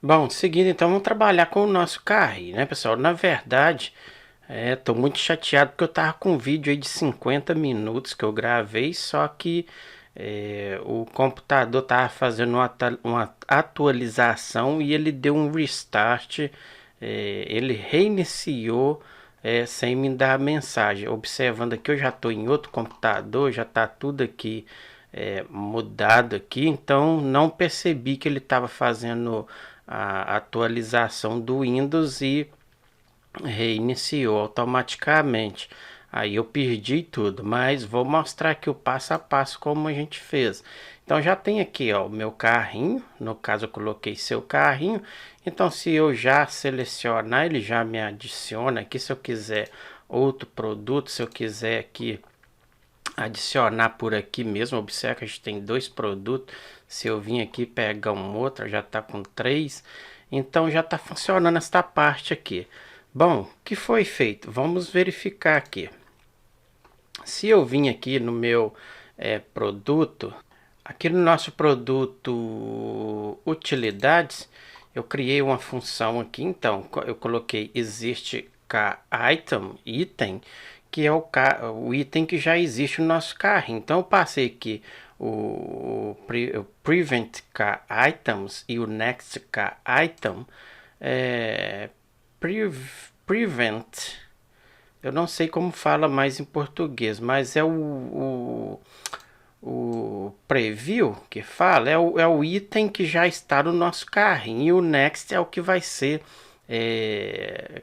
Bom, seguindo então, vamos trabalhar com o nosso carro, né, pessoal? Na verdade, tô muito chateado porque eu tava com um vídeo aí de 50 minutos que eu gravei, só que o computador tava fazendo uma atualização e ele deu um restart, ele reiniciou sem me dar a mensagem. Observando aqui, eu já estou em outro computador, já tá tudo aqui mudado aqui, então não percebi que ele estava fazendo a atualização do Windows e reiniciou automaticamente. Aí eu perdi tudo, mas vou mostrar aqui o passo a passo como a gente fez. Então já tem aqui, ó, o meu carrinho, no caso eu coloquei seu carrinho. Então se eu já selecionar, ele já me adiciona aqui. Se eu quiser outro produto, se eu quiser aqui adicionar por aqui mesmo, observa que a gente tem dois produtos. Se eu vim aqui pegar um outro, já está com três, então já está funcionando esta parte aqui. Bom, o que foi feito? Vamos verificar aqui. Se eu vim aqui no meu produto, aqui no nosso produto utilidades, eu criei uma função aqui. Então eu coloquei existe item, que é o item que já existe no nosso carro. Então eu passei aqui o prevent car items e o next car item. é, Prevent, eu não sei como fala mais em português, mas é o preview que fala, é o item que já está no nosso carrinho, e o next é o que vai ser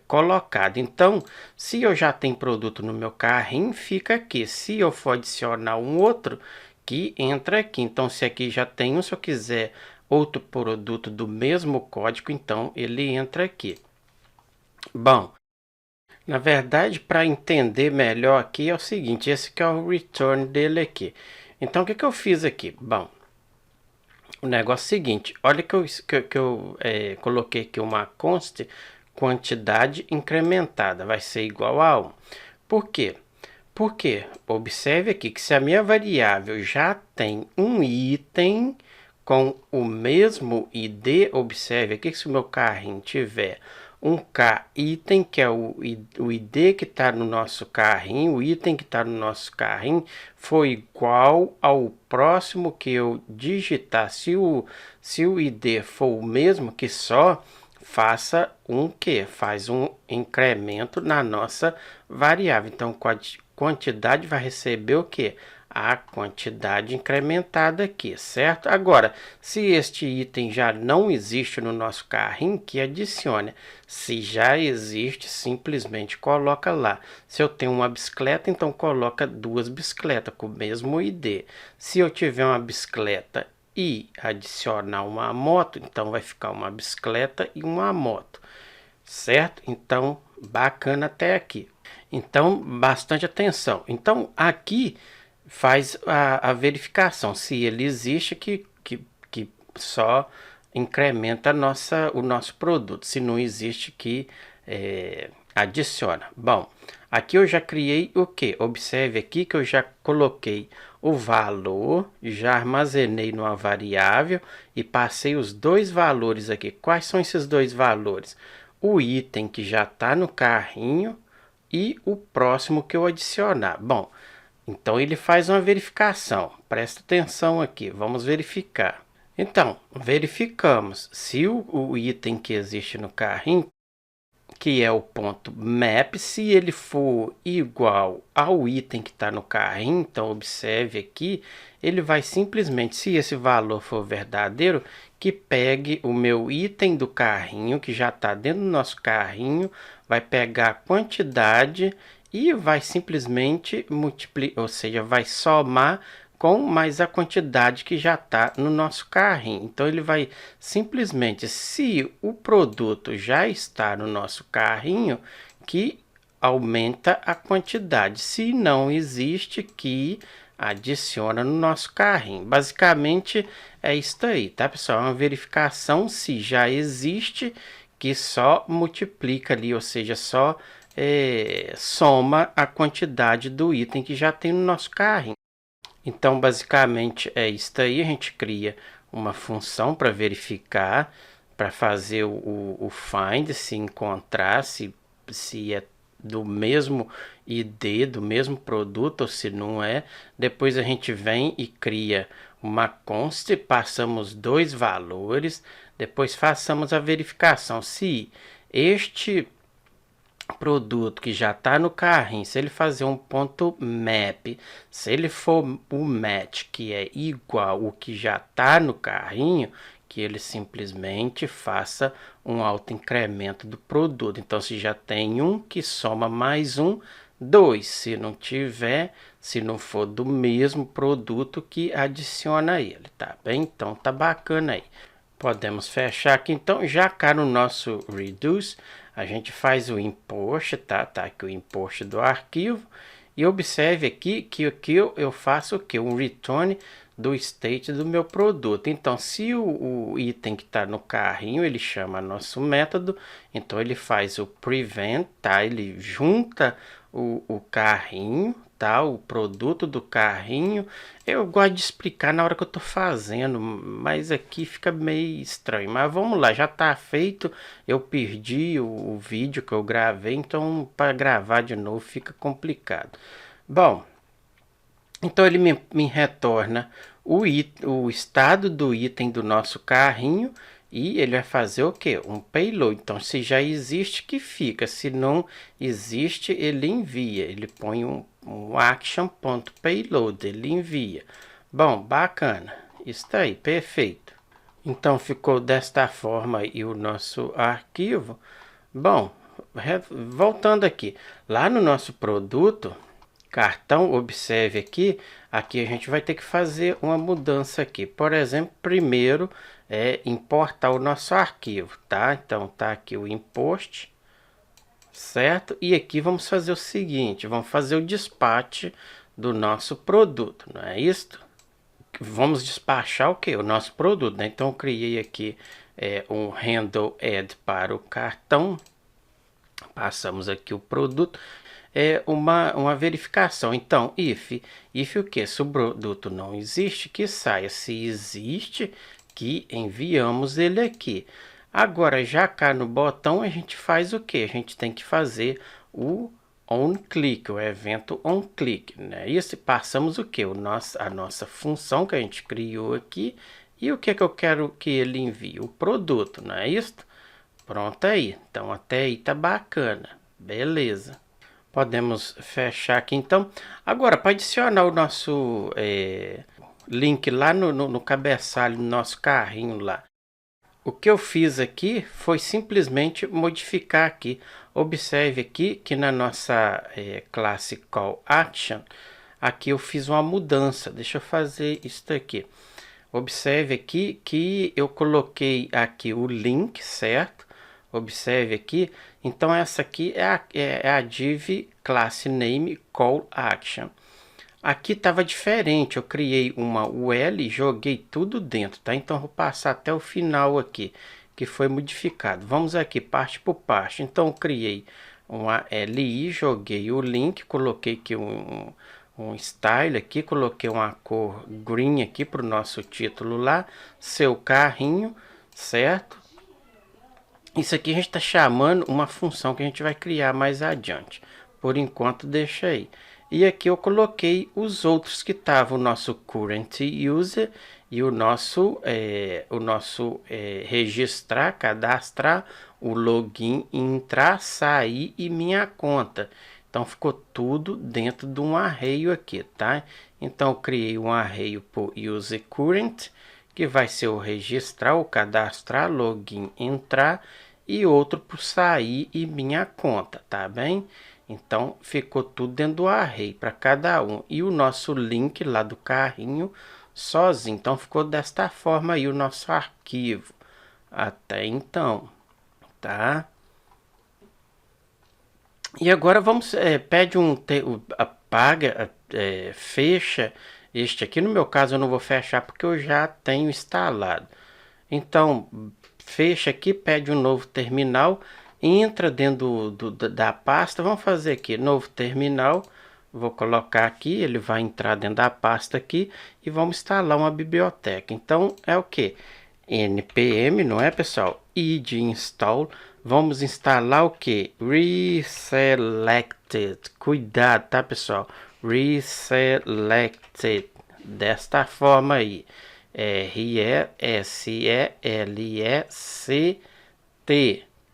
colocado. Então, se eu já tenho produto no meu carrinho, fica aqui. Se eu for adicionar um outro, que entra aqui. Então, se aqui já tem um, se eu quiser outro produto do mesmo código, então ele entra aqui. Bom, na verdade, para entender melhor aqui é o seguinte, esse aqui é o return dele aqui. Então, o que eu fiz aqui? Bom, o negócio é o seguinte, olha que eu coloquei aqui uma const quantidade incrementada, vai ser igual a 1. Por quê? Porque observe aqui que se a minha variável já tem um item com o mesmo ID, observe aqui que se o meu carrinho tiver um K item, que é o ID que está no nosso carrinho, o item que está no nosso carrinho foi igual ao próximo que eu digitar. Se o ID for o mesmo que só, faça um que? Faz um incremento na nossa variável. Então, quantidade vai receber o que? A quantidade incrementada aqui, certo? Agora, se este item já não existe no nosso carrinho, que adicione. Se já existe, simplesmente coloca lá. Se eu tenho uma bicicleta, então coloca duas bicicletas com o mesmo ID. Se eu tiver uma bicicleta e adicionar uma moto, então vai ficar uma bicicleta e uma moto, certo? Então, bacana até aqui. Então, bastante atenção. Então, aqui faz a verificação se ele existe, que só incrementa o nosso produto. Se não existe, que adiciona. Bom, aqui eu já criei o que? Observe aqui que eu já coloquei o valor, já armazenei numa variável e passei os dois valores aqui. Quais são esses dois valores? O item que já está no carrinho e o próximo que eu adicionar. Bom, então ele faz uma verificação. Presta atenção aqui, vamos verificar. Então, verificamos se o item que existe no carrinho, que é o ponto map, se ele for igual ao item que está no carrinho, então observe aqui, ele vai simplesmente, se esse valor for verdadeiro, que pegue o meu item do carrinho, que já está dentro do nosso carrinho, vai pegar a quantidade e vai simplesmente multiplicar, ou seja, vai somar com mais a quantidade que já está no nosso carrinho. Então ele vai simplesmente, se o produto já está no nosso carrinho, que aumenta a quantidade. Se não existe, que adiciona no nosso carrinho. Basicamente é isso aí, tá, pessoal? É uma verificação se já existe, que só multiplica ali, ou seja, só soma a quantidade do item que já tem no nosso carrinho. Então, basicamente é isso aí. A gente cria uma função para verificar para fazer o find, se encontrar, se é do mesmo ID, do mesmo produto, ou se não é. Depois a gente vem e cria uma const, passamos 2 valores, depois façamos a verificação. Se este produto que já está no carrinho, se ele fazer um ponto map, se ele for o match que é igual o que já está no carrinho, que ele simplesmente faça um alto incremento do produto. Então, se já tem um, que soma mais um, 2. Se não tiver, se não for do mesmo produto, que adiciona ele, tá bem? Então, tá bacana aí. Podemos fechar aqui. Então, já cá no nosso reduce, a gente faz o import, tá? Tá aqui o import do arquivo. E observe aqui que aqui eu faço o que? Um return do state do meu produto. Então, se o item que está no carrinho, ele chama nosso método, então ele faz o prevent, tá? Ele junta o carrinho, tá? O produto do carrinho. Eu gosto de explicar na hora que eu tô fazendo, mas aqui fica meio estranho. Mas vamos lá, já está feito. Eu perdi o vídeo que eu gravei, então para gravar de novo fica complicado. Bom, então ele me retorna o estado do item do nosso carrinho e ele vai fazer o que? Um payload. Então, se já existe, que fica. Se não existe, ele envia. Ele põe um action.payload, ele envia. Bom, bacana. Isso aí, perfeito. Então, ficou desta forma aí o nosso arquivo. Bom, voltando aqui. Lá no nosso produto, cartão, observe aqui a gente vai ter que fazer uma mudança aqui. Por exemplo, primeiro importar o nosso arquivo, tá? Então tá aqui o import, certo? E aqui vamos fazer o seguinte, vamos fazer o despache do nosso produto, não é isso? Vamos despachar o que? O nosso produto, né? Então eu criei aqui um handle add para o cartão, passamos aqui o produto, uma verificação. Então, if o que? Se o produto não existe, que saia. Se existe, que enviamos ele aqui. Agora, já cá no botão, a gente faz o que? A gente tem que fazer o onClick, o evento onClick, né? E passamos o que? A nossa função que a gente criou aqui. E o que eu quero que ele envie? O produto, não é isso? Pronto aí. Então, até aí tá bacana. Beleza. Podemos fechar aqui então. Agora, para adicionar o nosso link lá no cabeçalho do nosso carrinho lá. O que eu fiz aqui foi simplesmente modificar aqui. Observe aqui que na nossa classe call action, aqui eu fiz uma mudança. Deixa eu fazer isso aqui. Observe aqui que eu coloquei aqui o link, certo? Observe aqui, então essa aqui é a div class name call action. Aqui estava diferente, eu criei uma UL e joguei tudo dentro, tá? Então vou passar até o final aqui, que foi modificado. Vamos aqui parte por parte. Então eu criei uma LI, joguei o link, coloquei aqui um style aqui, coloquei uma cor green aqui para o nosso título lá, seu carrinho, certo? Isso aqui a gente está chamando uma função que a gente vai criar mais adiante. Por enquanto, deixa aí. E aqui eu coloquei os outros que estavam, o nosso current user e o nosso registrar, cadastrar, o login, entrar, sair e minha conta. Então, ficou tudo dentro de um array aqui, tá? Então, eu criei um array por user current, que vai ser o registrar, o cadastrar, login, entrar, e outro por sair e minha conta, tá bem? Então ficou tudo dentro do array para cada um. E o nosso link lá do carrinho sozinho. Então ficou desta forma aí o nosso arquivo. Até então, tá? E agora vamos, pede apaga, fecha este aqui. No meu caso eu não vou fechar porque eu já tenho instalado. Então, fecha aqui, pede um novo terminal, entra dentro da pasta, vamos fazer aqui, novo terminal, vou colocar aqui, ele vai entrar dentro da pasta aqui e vamos instalar uma biblioteca. Então, é o que? npm, não é, pessoal? I de install. Vamos instalar o que? Reselected. Cuidado, tá, pessoal? Reselected. Desta forma aí. R-E-S-E-L-E-C-T.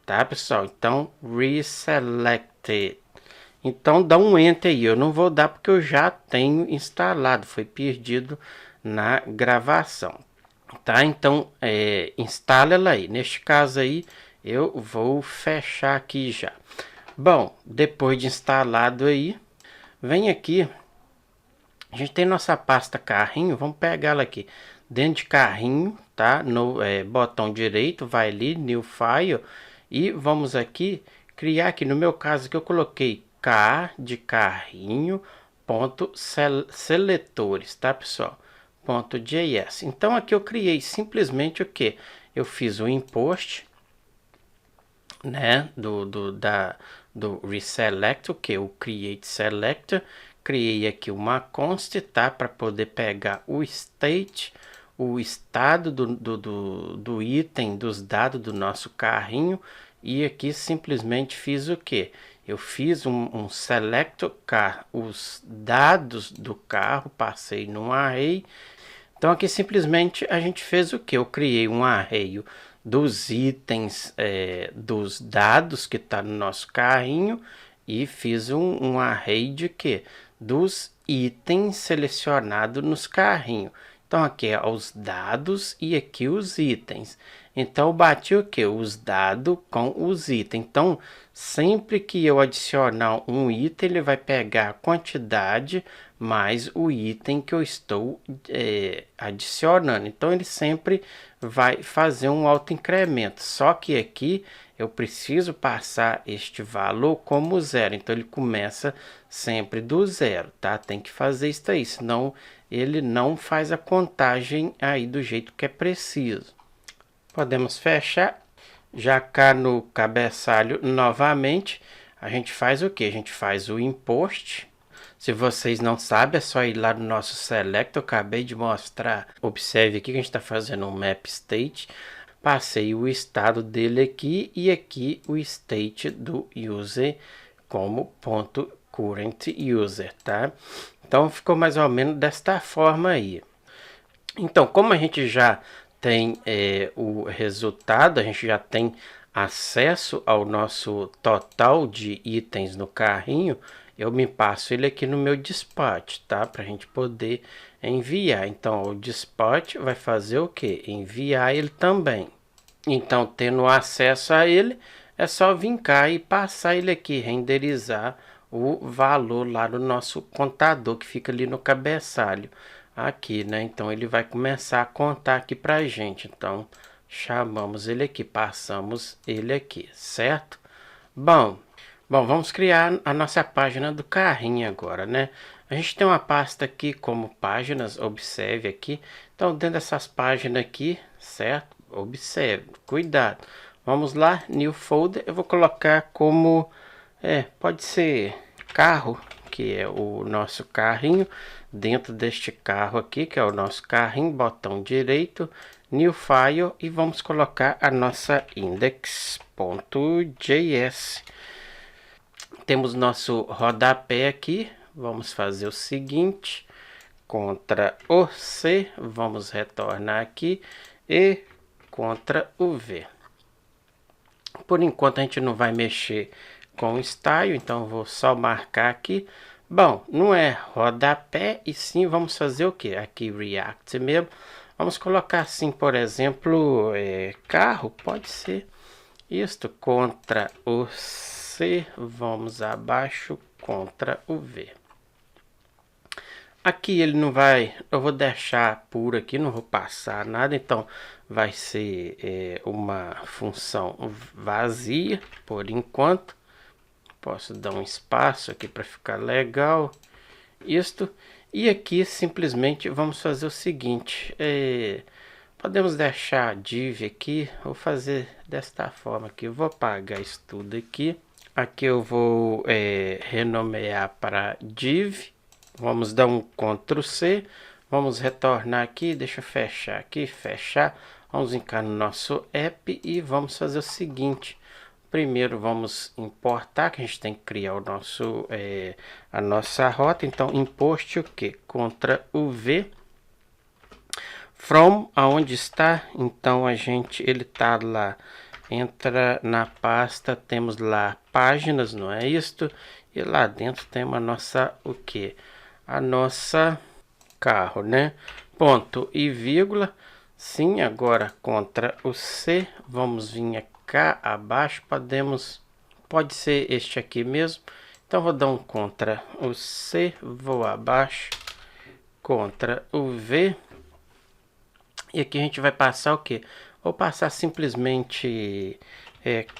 Tá, pessoal? Então, reselected. Então, dá um enter aí. Eu não vou dar porque eu já tenho instalado. Foi perdido na gravação. Tá? Então, instala ela aí. Neste caso aí, eu vou fechar aqui já. Bom, depois de instalado aí, vem aqui. A gente tem nossa pasta carrinho. Vamos pegar ela aqui. Dentro de carrinho, tá? No botão direito, vai ali, New File. E vamos aqui criar aqui. No meu caso que eu coloquei K de carrinho, ponto seletores, tá, pessoal? .js. Então aqui eu criei simplesmente o que? Eu fiz o import, né, do reselect, o que? O create selector. Criei aqui uma const, tá, para poder pegar o state, o estado do item, dos dados do nosso carrinho. E aqui simplesmente fiz o que? Eu fiz um select car, os dados do carro, passei num array. Então aqui simplesmente a gente fez o que? Eu criei um array dos itens, dos dados que está no nosso carrinho, e fiz um array de que? Dos itens selecionados nos carrinhos. Então aqui é os dados e aqui os itens. Então eu bati o que? Os dados com os itens. Então sempre que eu adicionar um item, ele vai pegar a quantidade mais o item que eu estou adicionando. Então ele sempre vai fazer um alto incremento. Só que aqui eu preciso passar este valor como zero. Então ele começa sempre do zero, tá? Tem que fazer isso aí, senão ele não faz a contagem aí do jeito que é preciso. Podemos fechar. Já cá no cabeçalho novamente, a gente faz o que? A gente faz o import. Se vocês não sabem, é só ir lá no nosso select. Eu acabei de mostrar. Observe aqui que a gente está fazendo um map state. Passei o estado dele aqui e aqui o state do user como ponto current user, tá? Então ficou mais ou menos desta forma aí. Então, como a gente já tem o resultado, a gente já tem acesso ao nosso total de itens no carrinho, eu me passo ele aqui no meu dispatch, tá? Para a gente poder enviar. Então, o dispatch vai fazer o que? Enviar ele também. Então, tendo acesso a ele, é só vir cá e passar ele aqui, renderizar o valor lá no nosso contador que fica ali no cabeçalho aqui, né? Então ele vai começar a contar aqui pra gente. Então chamamos ele aqui, passamos ele aqui, certo? Bom, vamos criar a nossa página do carrinho agora, né? A gente tem uma pasta aqui como páginas, observe aqui. Então dentro dessas páginas aqui, certo? Observe, cuidado. Vamos lá, new folder, eu vou colocar como, pode ser carro, que é o nosso carrinho. Dentro deste carro aqui, que é o nosso carrinho, botão direito, new file, e vamos colocar a nossa index.js. Temos nosso rodapé aqui, vamos fazer o seguinte, Ctrl o C, vamos retornar aqui, e Ctrl o V. Por enquanto a gente não vai mexer com o style, então vou só marcar aqui. Bom, não é rodapé, e sim vamos fazer o que? Aqui React mesmo. Vamos colocar assim, por exemplo, carro, pode ser. Isto, Ctrl o C, vamos abaixo, Ctrl o V. Aqui ele não vai, eu vou deixar puro aqui, não vou passar nada, então vai ser uma função vazia por enquanto. Posso dar um espaço aqui para ficar legal. Isto. E aqui simplesmente vamos fazer o seguinte. Podemos deixar div aqui. Vou fazer desta forma aqui. Eu vou apagar isso tudo aqui. Aqui eu vou renomear para div. Vamos dar um Ctrl C. Vamos retornar aqui. Deixa eu fechar aqui. Fechar. Vamos vir no nosso app e vamos fazer o seguinte. Primeiro vamos importar, que a gente tem que criar o nosso, a nossa rota. Então, import o que? Ctrl o V. From, aonde está? Então, ele tá lá. Entra na pasta, temos lá páginas, não é isto? E lá dentro temos a nossa, o que? A nossa carro, né? Ponto e vírgula. Sim, agora contra o C, vamos vir cá abaixo, pode ser este aqui mesmo. Então vou dar um contra o C, vou abaixo, contra o V. E aqui a gente vai passar o que? Vou passar simplesmente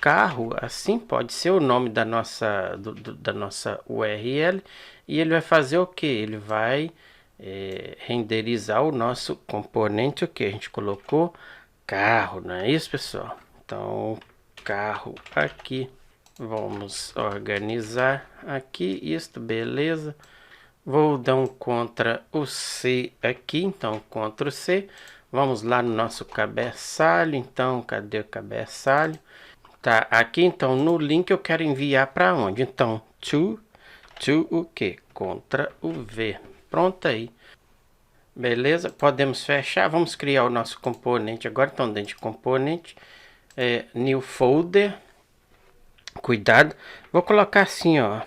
carro, assim pode ser o nome da nossa, da nossa URL. E ele vai fazer o que? Ele vai renderizar o nosso componente, o que a gente colocou? Carro, não é isso, pessoal? Então, carro aqui. Vamos organizar aqui isto, beleza. Vou dar um Ctrl o C aqui, então Ctrl C. Vamos lá no nosso cabeçalho, então cadê o cabeçalho? Tá aqui, então no link eu quero enviar para onde? Então to o que? Ctrl o V. Pronto aí. Beleza, podemos fechar, vamos criar o nosso componente agora. Então dentro de componente, new folder. Cuidado, vou colocar assim, ó,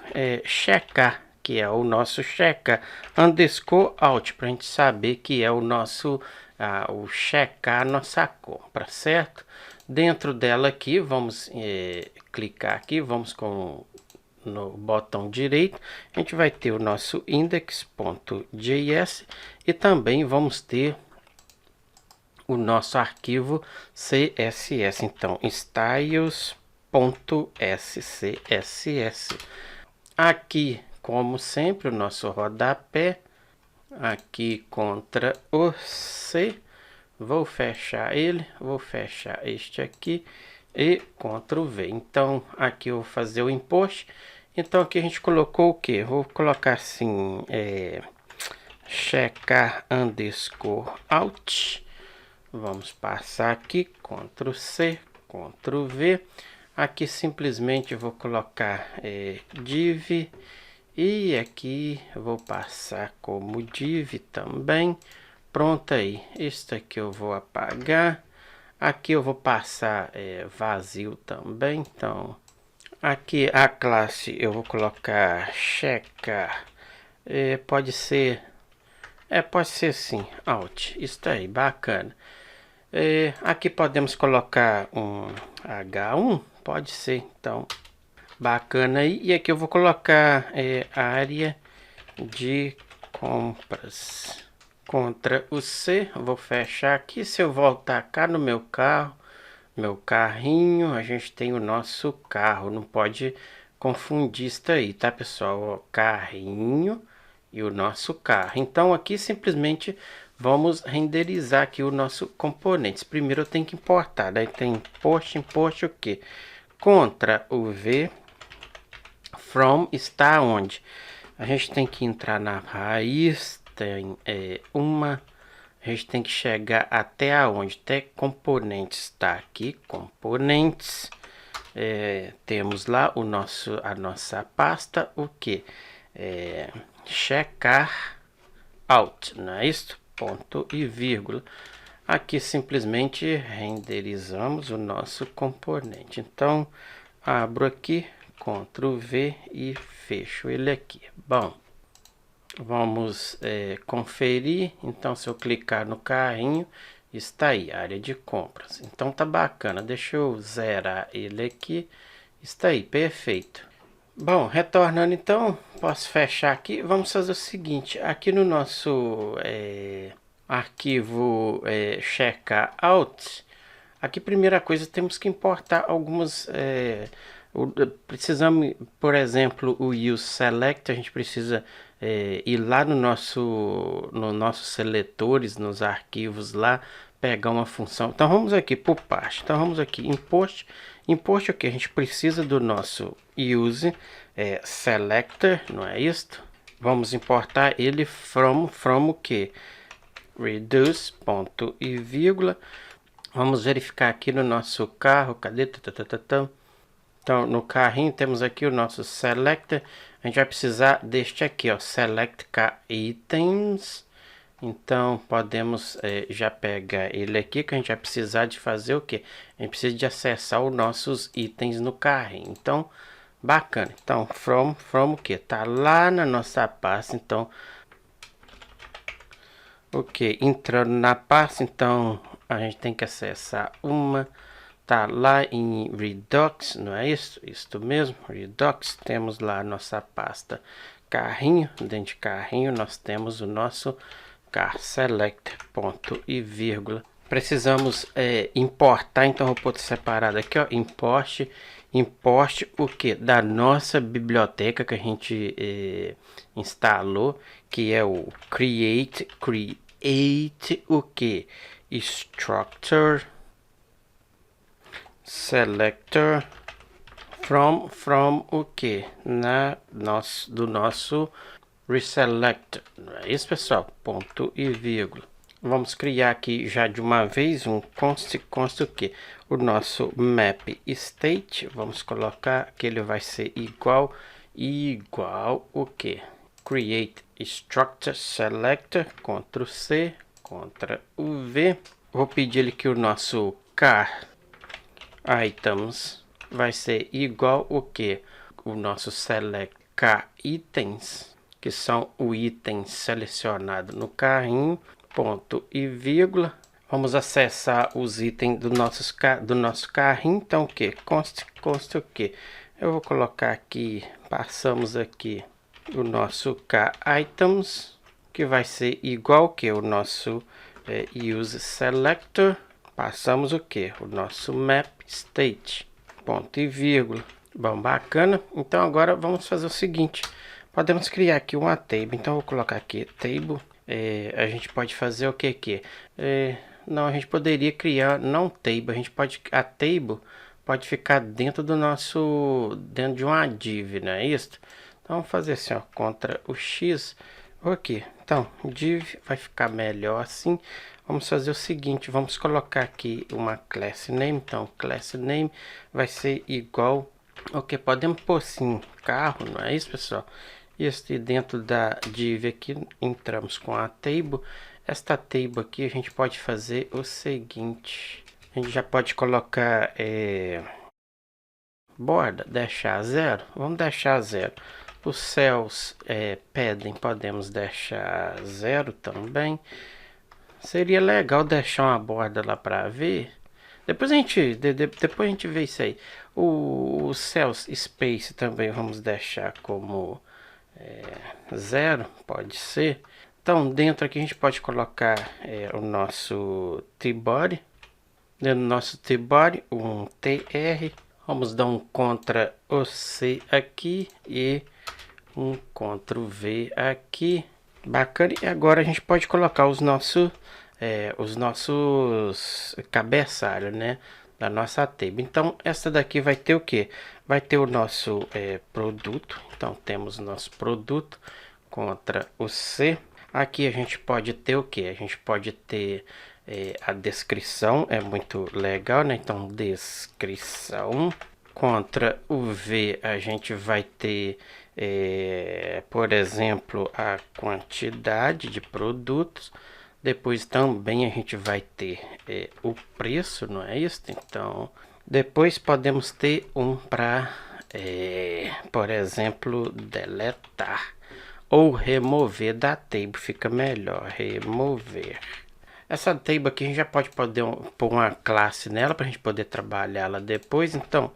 checar, que é o nosso checar, underscore out, para a gente saber que é o nosso, o checar a nossa compra, certo? Dentro dela aqui, vamos clicar aqui, vamos no botão direito, a gente vai ter o nosso index.js e também vamos ter o nosso arquivo CSS, então styles.scss. Aqui, como sempre, o nosso rodapé, aqui contra o C, vou fechar ele, vou fechar este aqui e Ctrl V. Então aqui eu vou fazer o import. Então aqui a gente colocou o que? Vou colocar assim, checar underscore out. Vamos passar aqui, Ctrl C, Ctrl V. Aqui simplesmente vou colocar div. E aqui eu vou passar como div também. Pronto aí. Este aqui eu vou apagar. Aqui eu vou passar vazio também. Então, aqui a classe eu vou colocar checar. Pode ser sim, out. Isso aí, bacana. Aqui podemos colocar um H1, pode ser, então, bacana aí. E aqui eu vou colocar área de compras. Ctrl o C, vou fechar aqui. Se eu voltar cá no meu carro, meu carrinho, a gente tem o nosso carro, não pode confundir isso aí, tá, pessoal? Ó, carrinho e o nosso carro. Então aqui simplesmente vamos renderizar aqui o nosso componente. Primeiro eu tenho que importar, daí tem import o que? Ctrl o V, from está onde? A gente tem que entrar na raiz, tem a gente tem que chegar até aonde? Até componentes, tá aqui, componentes. Temos lá a nossa pasta, o que? Checar out, não é isso? Ponto e vírgula. Aqui simplesmente renderizamos o nosso componente. Então, abro aqui, Ctrl V e fecho ele aqui. Bom, vamos conferir. Então, se eu clicar no carrinho, está aí, área de compras. Então, tá bacana. Deixa eu zerar ele aqui. Está aí, perfeito. Bom, retornando então, posso fechar aqui. Vamos fazer o seguinte, aqui no nosso arquivo checkout, aqui primeira coisa temos que importar algumas, precisamos, por exemplo, o use select, a gente precisa ir lá no nosso seletores, nos arquivos lá, pegar uma função. Então vamos aqui por parte, então vamos aqui import o que? A gente precisa do nosso use selector, não é isto? Vamos importar ele from o que? Reduce, ponto e vírgula. Vamos verificar aqui no nosso carro, cadê? Então, no carrinho temos aqui o nosso Selector. A gente vai precisar deste aqui, ó, Select Car Items. Então, podemos já pegar ele aqui, que a gente vai precisar de fazer o que? A gente precisa de acessar os nossos itens no carrinho. Então, bacana. Então, from o que? Tá lá na nossa pasta, então... Ok, entrando na pasta, então a gente tem que acessar uma, tá lá em Redux, não é isso? Isso mesmo, Redux, temos lá a nossa pasta carrinho, dentro de carrinho nós temos o nosso car select, ponto e vírgula. Precisamos importar, então eu vou pôr separado aqui, ó, import o que? Da nossa biblioteca que a gente instalou, que é o create o que? Structure selector from o que? Do nosso reselect, não é isso, pessoal? Ponto e vírgula. Vamos criar aqui já de uma vez um const o que? O nosso map state. Vamos colocar que ele vai ser igual o que? Create structure selector, Ctrl C, Ctrl V. Vou pedir ele que o nosso car items vai ser igual o que? O nosso select car items, que são o item selecionado no carrinho, ponto e vírgula. Vamos acessar os itens do nosso carrinho. Então o que? Const o que? Eu vou colocar aqui, passamos aqui o nosso car items, que vai ser igual que o nosso use selector. Passamos o que? O nosso map state, ponto e vírgula. Bom, bacana. Então agora vamos fazer o seguinte, podemos criar aqui uma table. Então eu vou colocar aqui table. A gente pode fazer o que aqui? Não, a gente poderia criar não table, a table pode ficar dentro dentro de uma div, não é isso? Então vamos fazer assim, ó, contra o X, ok. Então div vai ficar melhor assim. Vamos fazer o seguinte, vamos colocar aqui uma class name. Então class name vai ser igual, ok, podemos pôr sim carro, não é isso, pessoal? E dentro da div aqui entramos com a table. Esta table aqui a gente pode fazer o seguinte, a gente já pode colocar borda, deixar 0, vamos deixar 0. Os céus pedem, podemos deixar 0 também. Seria legal deixar uma borda lá para ver. Depois a gente vê isso aí. O céus space também vamos deixar como 0, pode ser. Então dentro aqui a gente pode colocar o nosso t-body. Dentro do nosso t-body um tr. Vamos dar um Ctrl C aqui e um Ctrl V aqui. Bacana. E agora a gente pode colocar os nossos cabeçalhos, né, da nossa table. Então essa daqui vai ter o que? Vai ter o nosso produto. Então temos o nosso produto, Ctrl o C. Aqui a gente pode ter o que? A gente pode ter a descrição, é muito legal, né? Então descrição, Ctrl o V, a gente vai ter por exemplo a quantidade de produtos. Depois também a gente vai ter o preço, não é isso? Então depois podemos ter um para por exemplo deletar ou remover da table, fica melhor, remover. Essa table aqui a gente já pode pôr uma classe nela para a gente poder trabalhá-la depois. Então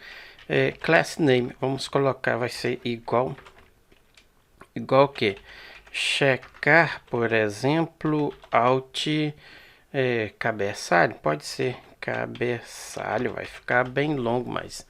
class name, vamos colocar, vai ser igual que checar, por exemplo, alt cabeçalho, pode ser cabeçalho, vai ficar bem longo, mas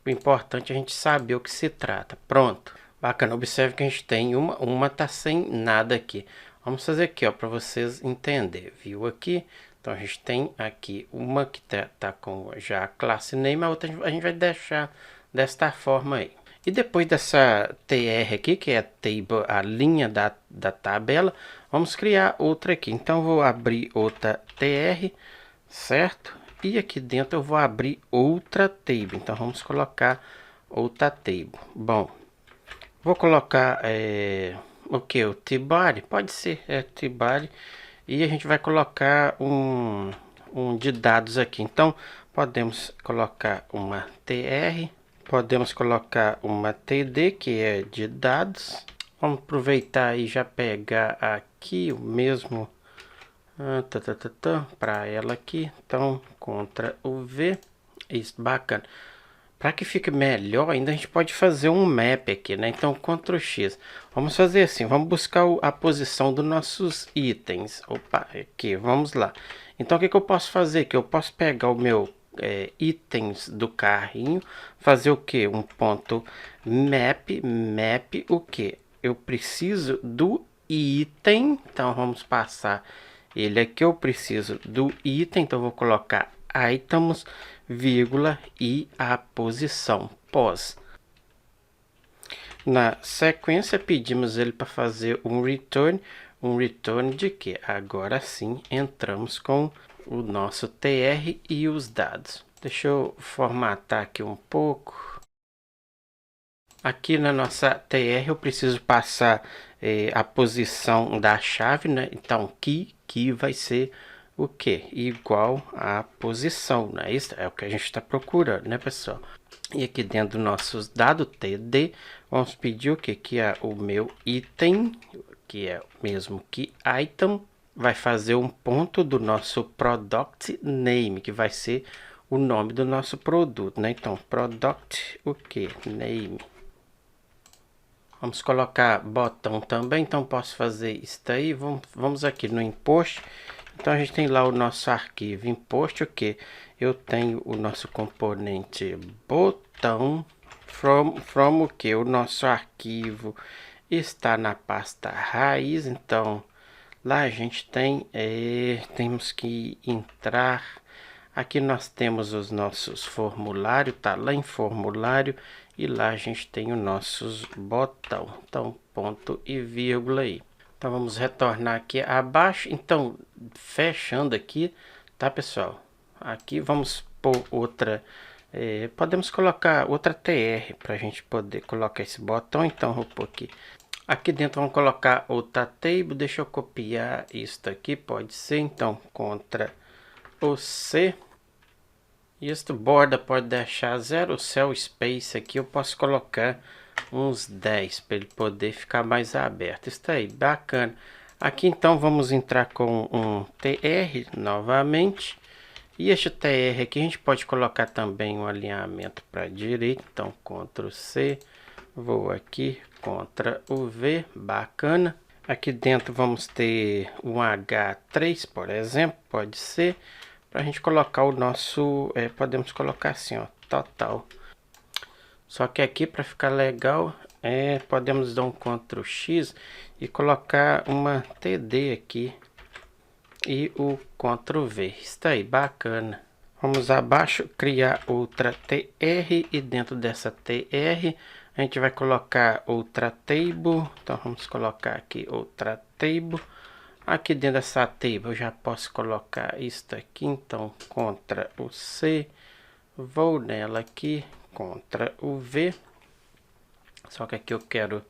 o importante é a gente saber o que se trata. Pronto, bacana. Observe que a gente tem uma tá sem nada aqui. Vamos fazer aqui, ó, para vocês entenderem. Viu aqui? Então a gente tem aqui uma que tá com já a classe name, a outra a gente vai deixar desta forma aí. E depois dessa tr aqui, que é a table, a linha da tabela, vamos criar outra aqui. Então vou abrir outra tr, certo? E aqui dentro eu vou abrir outra table. Então vamos colocar outra table. Bom, vou colocar o que? O T-Body? Pode ser, T-Body. E a gente vai colocar um de dados aqui. Então podemos colocar uma TR. Podemos colocar uma TD, que é de dados. Vamos aproveitar e já pegar aqui o mesmo para ela aqui. Então, Ctrl o V. Isso, bacana. Para que fique melhor, ainda a gente pode fazer um map aqui, né? Então, Ctrl X. Vamos fazer assim, vamos buscar a posição dos nossos itens. Opa, aqui, vamos lá. Então, o que eu posso fazer? Que eu posso pegar o meu itens do carrinho, fazer o que? Um ponto map, o que? Eu preciso do item, então vamos passar ele aqui. Eu preciso do item, então vou colocar items, vírgula, e a posição pós. Na sequência pedimos ele para fazer um return de que? Agora sim entramos com o nosso TR e os dados. Deixa eu formatar aqui um pouco. Aqui na nossa TR eu preciso passar a posição da chave, né? Então que vai ser o que? Igual à posição, né? Isso é o que a gente está procurando, né, pessoal? E aqui dentro dos nossos dados TD, vamos pedir o que? Que é o meu item, que é o mesmo que item, vai fazer um ponto do nosso product name, que vai ser o nome do nosso produto, né? Então, product, o que? Name. Vamos colocar botão também, então posso fazer isso daí. Vamos aqui no impost. Então a gente tem lá o nosso arquivo impost, o que? Eu tenho o nosso componente botão from o que? O nosso arquivo está na pasta raiz, então lá a gente tem, temos que entrar. Aqui nós temos os nossos formulários, tá lá em formulário, e lá a gente tem os nossos botão. Então, ponto e vírgula aí. Então, vamos retornar aqui abaixo. Então, fechando aqui, tá, pessoal? Aqui vamos pôr outra, podemos colocar outra TR para a gente poder colocar esse botão. Então, vou pôr aqui. Aqui dentro vamos colocar outra table. Deixa eu copiar isso aqui, pode ser. Então, Ctrl o C. Este borda pode deixar 0 cell space aqui. Eu posso colocar uns 10 para ele poder ficar mais aberto. Está aí, bacana. Aqui então vamos entrar com um TR novamente. E este TR aqui a gente pode colocar também um alinhamento para a direita. Então Ctrl C, vou aqui, Ctrl o V, bacana. Aqui dentro vamos ter um H3, por exemplo, pode ser. Para a gente colocar o nosso, podemos colocar assim, ó, total. Só que aqui para ficar legal, podemos dar um Ctrl X e colocar uma TD aqui e o Ctrl V. Está aí, bacana. Vamos abaixo, criar outra TR, e dentro dessa TR a gente vai colocar outra table. Então vamos colocar aqui outra table. Aqui dentro dessa table eu já posso colocar isto aqui. Então Ctrl o C, vou nela aqui, Ctrl o V. Só que aqui eu quero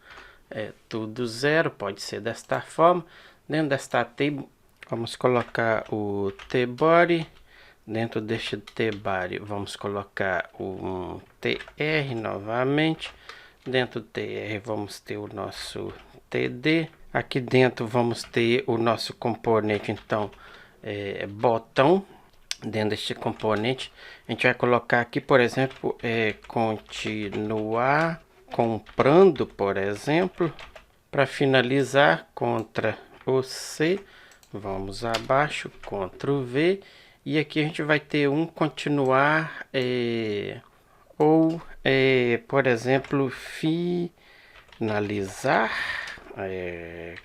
tudo zero, pode ser desta forma. Dentro desta table vamos colocar o T-Body. Dentro deste T-Body vamos colocar um TR novamente. Dentro do TR vamos ter o nosso TD. Aqui dentro vamos ter o nosso componente, então, botão. Dentro deste componente, a gente vai colocar aqui, por exemplo, continuar comprando, por exemplo. Para finalizar, Ctrl o C, vamos abaixo, Ctrl V. E aqui a gente vai ter um continuar, por exemplo, finalizar.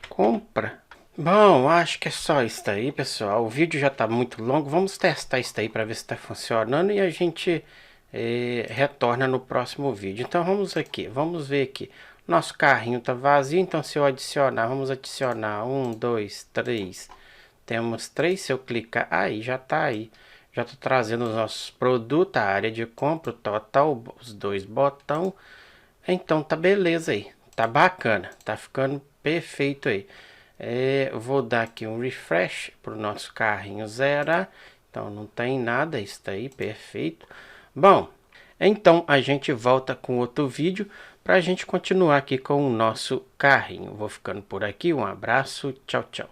Compra. Bom, acho que é só isso aí, pessoal. O vídeo já está muito longo. Vamos testar isso aí para ver se está funcionando e a gente retorna no próximo vídeo. Então vamos aqui, vamos ver aqui. Nosso carrinho está vazio, então se eu adicionar, vamos adicionar 1, 2, 3. Temos 3, se eu clicar, aí já está aí. Já estou trazendo os nossos produtos, a área de compra, o total, os dois botão. Então tá beleza aí, tá bacana, tá ficando perfeito aí. Eu vou dar aqui um refresh para o nosso carrinho zerar. Então não tem nada, está aí perfeito. Bom, então a gente volta com outro vídeo para a gente continuar aqui com o nosso carrinho. Vou ficando por aqui, um abraço, tchau, tchau.